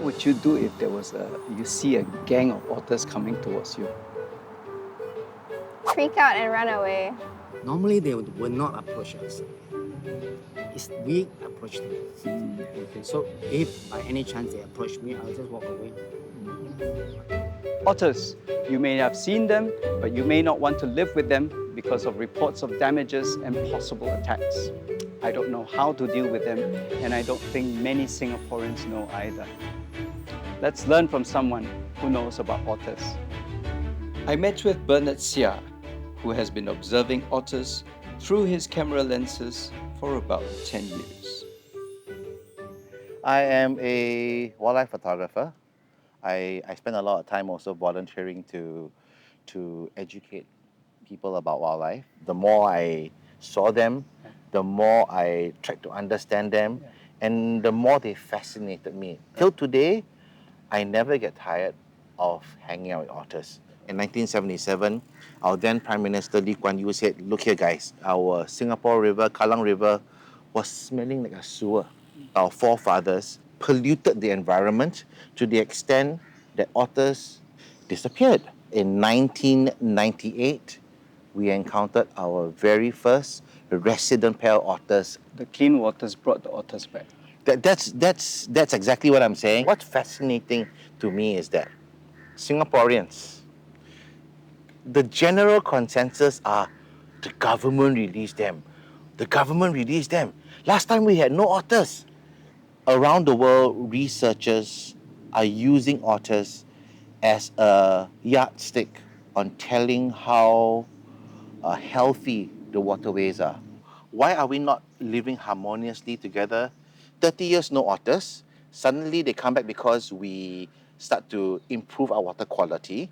would you do if you see a gang of otters coming towards you? Freak out and run away. Normally, they will not approach us. It's we approach them. Okay, so if by any chance they approach me, I'll just walk away. Otters, you may have seen them, but you may not want to live with them because of reports of damages and possible attacks. I don't know how to deal with them, and I don't think many Singaporeans know either. Let's learn from someone who knows about otters. I met with Bernard Seah, who has been observing otters through his camera lenses for about 10 years. I am a wildlife photographer. I spend a lot of time also volunteering to educate people about wildlife. The more I saw them, the more I tried to understand them, and the more they fascinated me. Till today, I never get tired of hanging out with otters. In 1977, our then Prime Minister Lee Kuan Yew said, "Look here guys, our Singapore River, Kallang River, was smelling like a sewer." Our forefathers polluted the environment to the extent that otters disappeared. In 1998, we encountered our very first resident pair of otters. The clean waters brought the otters back. That's exactly what I'm saying. What's fascinating to me is that Singaporeans, the general consensus are the government released them. The government released them. Last time we had no otters. Around the world, researchers are using otters as a yardstick on telling how healthy the waterways are. Why are we not living harmoniously together? 30 years no otters. Suddenly they come back because we start to improve our water quality.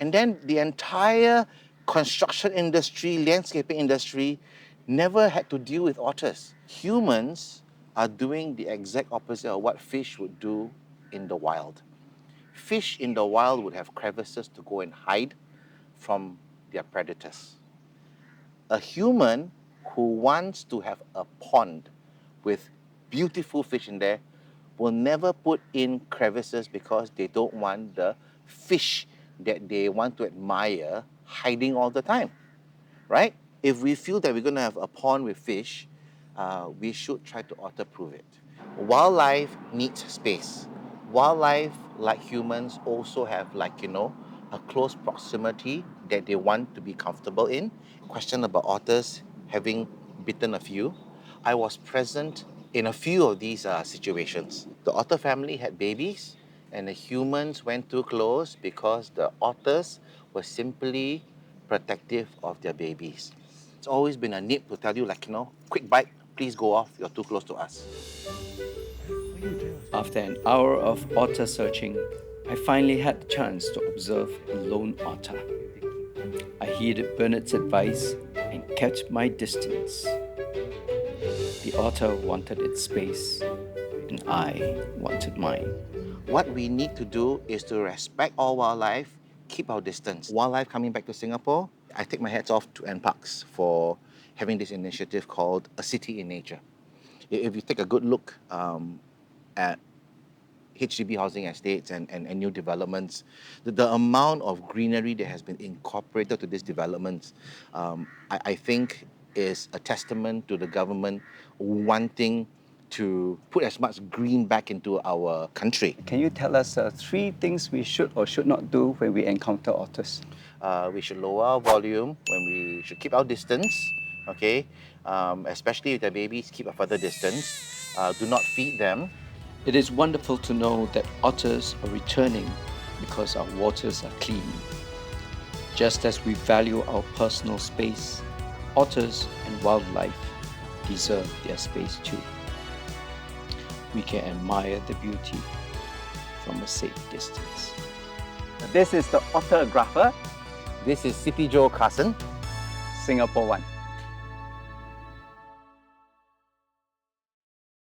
And then the entire construction industry, landscaping industry never had to deal with otters. Humans are doing the exact opposite of what fish would do in the wild. Fish in the wild would have crevices to go and hide from their predators. A human who wants to have a pond with beautiful fish in there will never put in crevices because they don't want the fish that they want to admire hiding all the time, right? If we feel that we're going to have a pond with fish, we should try to otter-proof it. Wildlife needs space. Wildlife, like humans, also have a close proximity that they want to be comfortable in. Question about otters having bitten a few. I was present in a few of these situations. The otter family had babies and the humans went too close because the otters were simply protective of their babies. It's always been a nip to tell you, quick bite, please go off, you're too close to us. After an hour of otter searching, I finally had the chance to observe a lone otter. I heeded Bernard's advice and kept my distance. The otter wanted its space, and I wanted mine. What we need to do is to respect all wildlife, keep our distance. Wildlife coming back to Singapore, I take my hats off to NParks for having this initiative called A City in Nature. If you take a good look at HDB housing estates and new developments, the amount of greenery that has been incorporated to these developments, I think is a testament to the government wanting to put as much green back into our country. Can you tell us 3 things we should or should not do when we encounter otters? We should lower our volume, when we should keep our distance, okay? Especially with the babies, keep a further distance. Do not feed them. It is wonderful to know that otters are returning because our waters are clean. Just as we value our personal space, otters and wildlife deserve their space too. We can admire the beauty from a safe distance. This is the Ottergrapher. This is CityJo Carson. Singapore 1.